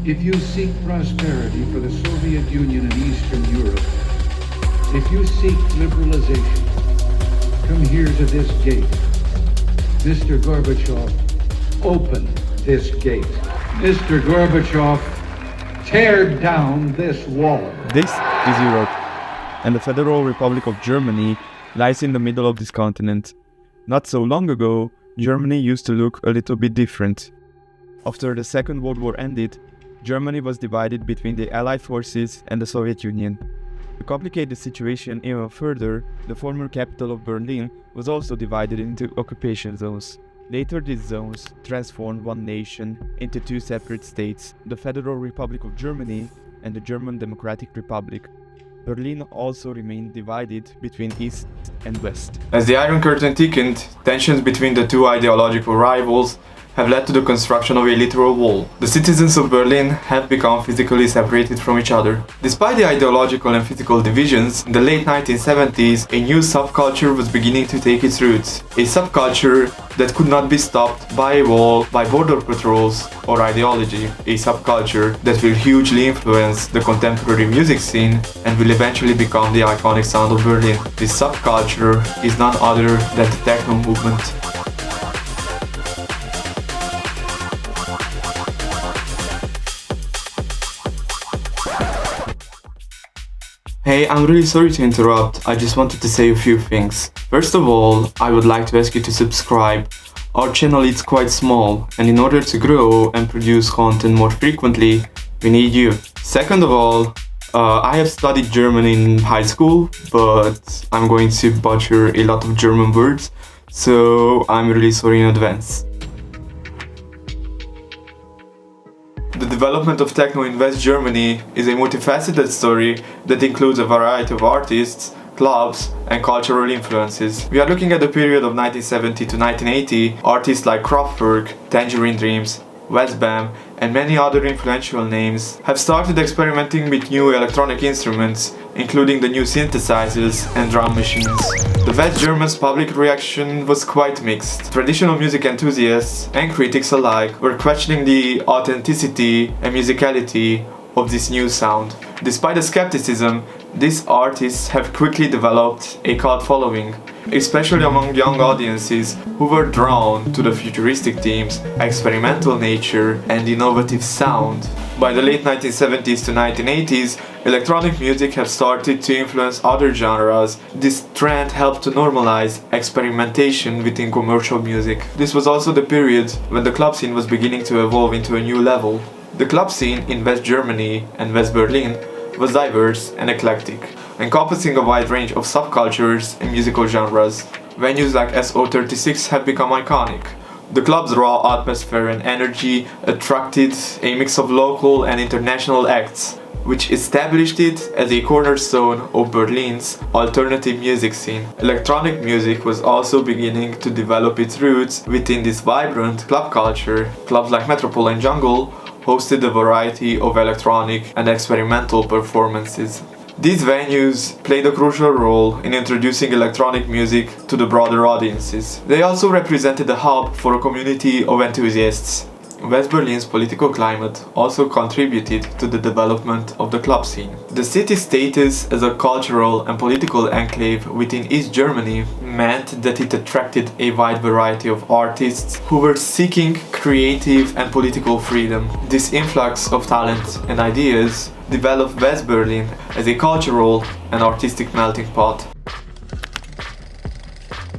If you seek prosperity for the Soviet Union and Eastern Europe, if you seek liberalization, come here to this gate. Mr. Gorbachev, open this gate. Mr. Gorbachev, tear down this wall. This is Europe, and the Federal Republic of Germany lies in the middle of this continent. Not so long ago, Germany used to look a little bit different. After the Second World War ended, Germany was divided between the Allied forces and the Soviet Union. To complicate the situation even further, the former capital of Berlin was also divided into occupation zones. Later, these zones transformed one nation into two separate states, the Federal Republic of Germany and the German Democratic Republic. Berlin also remained divided between East and West. As the Iron Curtain thickened, tensions between the two ideological rivals have led to the construction of a literal wall. The citizens of Berlin have become physically separated from each other. Despite the ideological and physical divisions, in the late 1970s, a new subculture was beginning to take its roots. A subculture that could not be stopped by a wall, by border patrols, or ideology. A subculture that will hugely influence the contemporary music scene and will eventually become the iconic sound of Berlin. This subculture is none other than the techno movement. Hey, I'm really sorry to interrupt, I just wanted to say a few things. First of all, I would like to ask you to subscribe. Our channel is quite small, and in order to grow and produce content more frequently, we need you. Second of all, I have studied German in high school, but I'm going to butcher a lot of German words, so I'm really sorry in advance. The development of techno in West Germany is a multifaceted story that includes a variety of artists, clubs, and cultural influences. We are looking at the period of 1970 to 1980. Artists like Kraftwerk, Tangerine Dreams, Westbam, and many other influential names have started experimenting with new electronic instruments, including the new synthesizers and drum machines. The West Germans' public reaction was quite mixed. Traditional music enthusiasts and critics alike were questioning the authenticity and musicality of this new sound. Despite the skepticism, these artists have quickly developed a cult following, especially among young audiences who were drawn to the futuristic themes, experimental nature, and innovative sound. By the late 1970s to 1980s, electronic music have started to influence other genres. This trend helped to normalize experimentation within commercial music. This was also the period when the club scene was beginning to evolve into a new level. The club scene in West Germany and West Berlin was diverse and eclectic, encompassing a wide range of subcultures and musical genres. Venues like SO36 have become iconic. The club's raw atmosphere and energy attracted a mix of local and international acts, which established it as a cornerstone of Berlin's alternative music scene. Electronic music was also beginning to develop its roots within this vibrant club culture. Clubs like Metropole and Jungle hosted a variety of electronic and experimental performances. These venues played a crucial role in introducing electronic music to the broader audiences. They also represented a hub for a community of enthusiasts. West Berlin's political climate also contributed to the development of the club scene. The city's status as a cultural and political enclave within East Germany meant that it attracted a wide variety of artists who were seeking creative and political freedom. This influx of talent and ideas developed West Berlin as a cultural and artistic melting pot.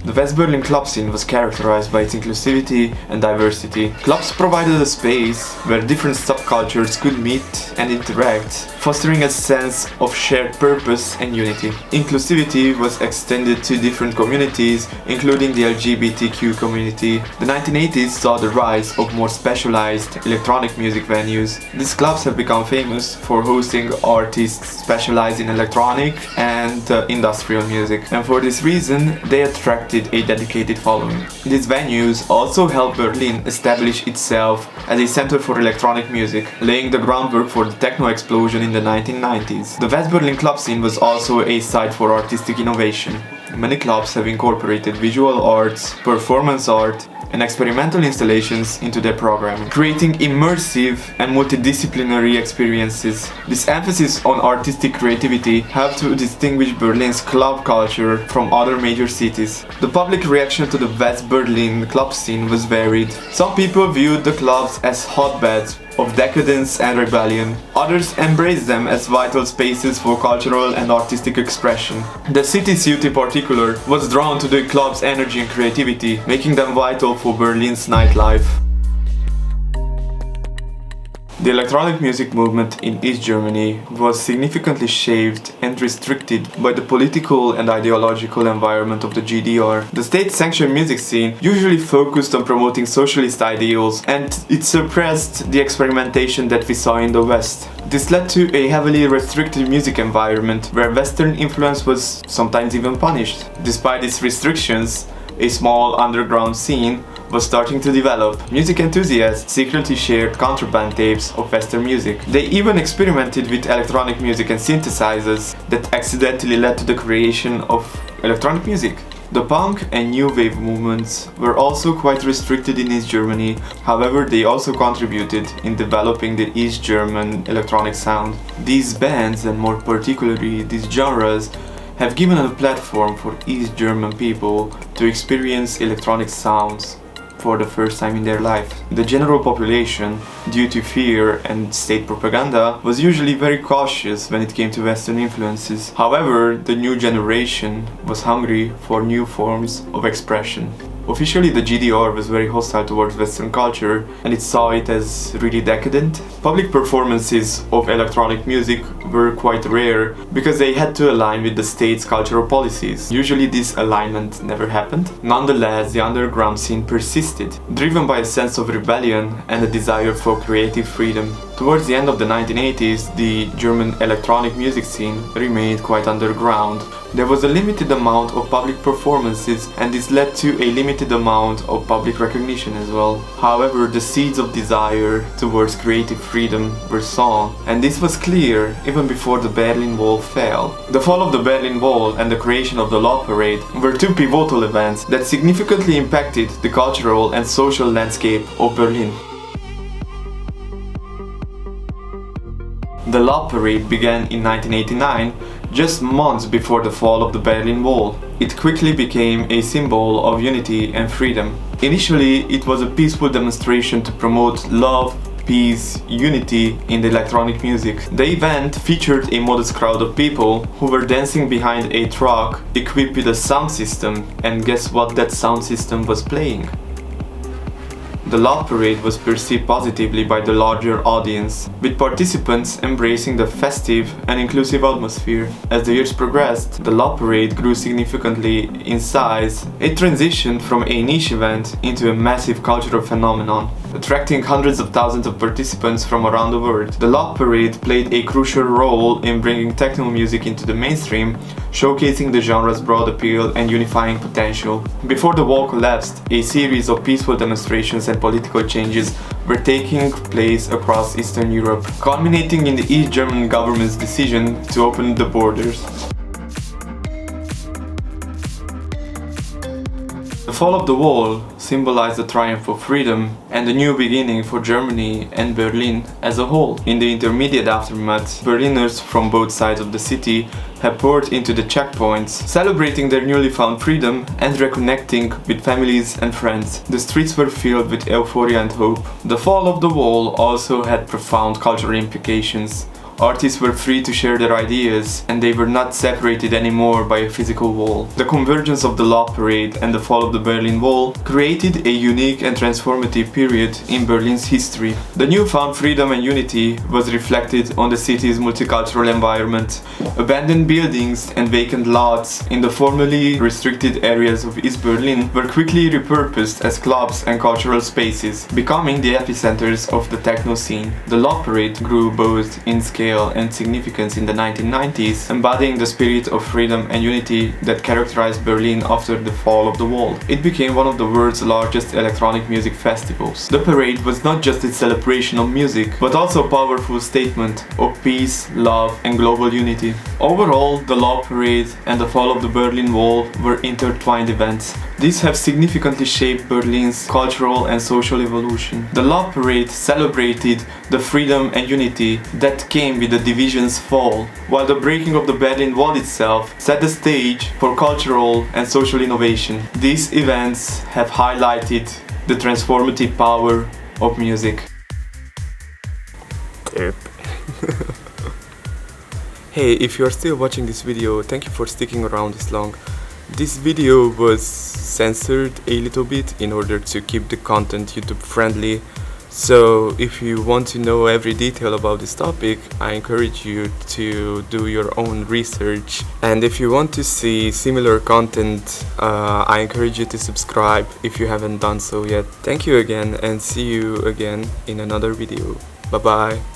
The West Berlin club scene was characterized by its inclusivity and diversity. Clubs provided a space where different subcultures could meet and interact, fostering a sense of shared purpose and unity. Inclusivity was extended to different communities, including the LGBTQ community. The 1980s saw the rise of more specialized electronic music venues. These clubs have become famous for hosting artists specialized in electronic and industrial music, and for this reason they attracted a dedicated following. These venues also helped Berlin establish itself as a center for electronic music, laying the groundwork for the techno explosion in the 1990s. The West Berlin club scene was also a site for artistic innovation. Many clubs have incorporated visual arts, performance art, and experimental installations into their programming, creating immersive and multidisciplinary experiences. This emphasis on artistic creativity helped to distinguish Berlin's club culture from other major cities. The public reaction to the West Berlin club scene was varied. Some people viewed the clubs as hotbeds of decadence and rebellion. Others embraced them as vital spaces for cultural and artistic expression. The city's youth in particular was drawn to the club's energy and creativity, making them vital for Berlin's nightlife. The electronic music movement in East Germany was significantly shaped and restricted by the political and ideological environment of the GDR. The state-sanctioned music scene usually focused on promoting socialist ideals, and it suppressed the experimentation that we saw in the West. This led to a heavily restricted music environment where Western influence was sometimes even punished. Despite its restrictions, a small underground scene was starting to develop. Music enthusiasts secretly shared contraband tapes of Western music. They even experimented with electronic music and synthesizers that accidentally led to the creation of electronic music. The punk and new wave movements were also quite restricted in East Germany, however they also contributed in developing the East German electronic sound. These bands, and more particularly these genres, have given a platform for East German people to experience electronic sounds for the first time in their life. The general population, due to fear and state propaganda, was usually very cautious when it came to Western influences. However, the new generation was hungry for new forms of expression. Officially, the GDR was very hostile towards Western culture, and it saw it as really decadent. Public performances of electronic music were quite rare because they had to align with the state's cultural policies. Usually this alignment never happened. Nonetheless, the underground scene persisted, driven by a sense of rebellion and a desire for creative freedom. Towards the end of the 1980s, the German electronic music scene remained quite underground. There was a limited amount of public performances, and this led to a limited amount of public recognition as well. However, the seeds of desire towards creative freedom were sown, and this was clear even before the Berlin Wall fell. The fall of the Berlin Wall and the creation of the Love Parade were two pivotal events that significantly impacted the cultural and social landscape of Berlin. The Love Parade began in 1989, just months before the fall of the Berlin Wall. It quickly became a symbol of unity and freedom. Initially, it was a peaceful demonstration to promote love, peace, unity in the electronic music. The event featured a modest crowd of people who were dancing behind a truck equipped with a sound system, and guess what that sound system was playing? The Love Parade was perceived positively by the larger audience, with participants embracing the festive and inclusive atmosphere. As the years progressed, the Love Parade grew significantly in size. It transitioned from a niche event into a massive cultural phenomenon, attracting hundreds of thousands of participants from around the world. The Love Parade played a crucial role in bringing techno music into the mainstream, showcasing the genre's broad appeal and unifying potential. Before the wall collapsed, a series of peaceful demonstrations and political changes were taking place across Eastern Europe, culminating in the East German government's decision to open the borders. The fall of the wall symbolized the triumph of freedom and a new beginning for Germany and Berlin as a whole. In the intermediate aftermath, Berliners from both sides of the city had poured into the checkpoints, celebrating their newly found freedom and reconnecting with families and friends. The streets were filled with euphoria and hope. The fall of the wall also had profound cultural implications. Artists were free to share their ideas, and they were not separated anymore by a physical wall. The convergence of the Love Parade and the fall of the Berlin Wall created a unique and transformative period in Berlin's history. The newfound freedom and unity was reflected on the city's multicultural environment. Abandoned buildings and vacant lots in the formerly restricted areas of East Berlin were quickly repurposed as clubs and cultural spaces, becoming the epicenters of the techno scene. The Love Parade grew both in scale and significance in the 1990s, embodying the spirit of freedom and unity that characterized Berlin after the fall of the wall. It became one of the world's largest electronic music festivals. The parade was not just a celebration of music, but also a powerful statement of peace, love, and global unity. Overall, the Love Parade and the fall of the Berlin Wall were intertwined events, These have significantly shaped Berlin's cultural and social evolution. The Love Parade celebrated the freedom and unity that came with the division's fall, while the breaking of the Berlin Wall itself set the stage for cultural and social innovation. These events have highlighted the transformative power of music. Hey, if you are still watching this video, thank you for sticking around this long. This video was censored a little bit in order to keep the content YouTube friendly. So if you want to know every detail about this topic, I encourage you to do your own research. And if you want to see similar content, I encourage you to subscribe if you haven't done so yet. Thank you again, and see you again in another video. Bye bye.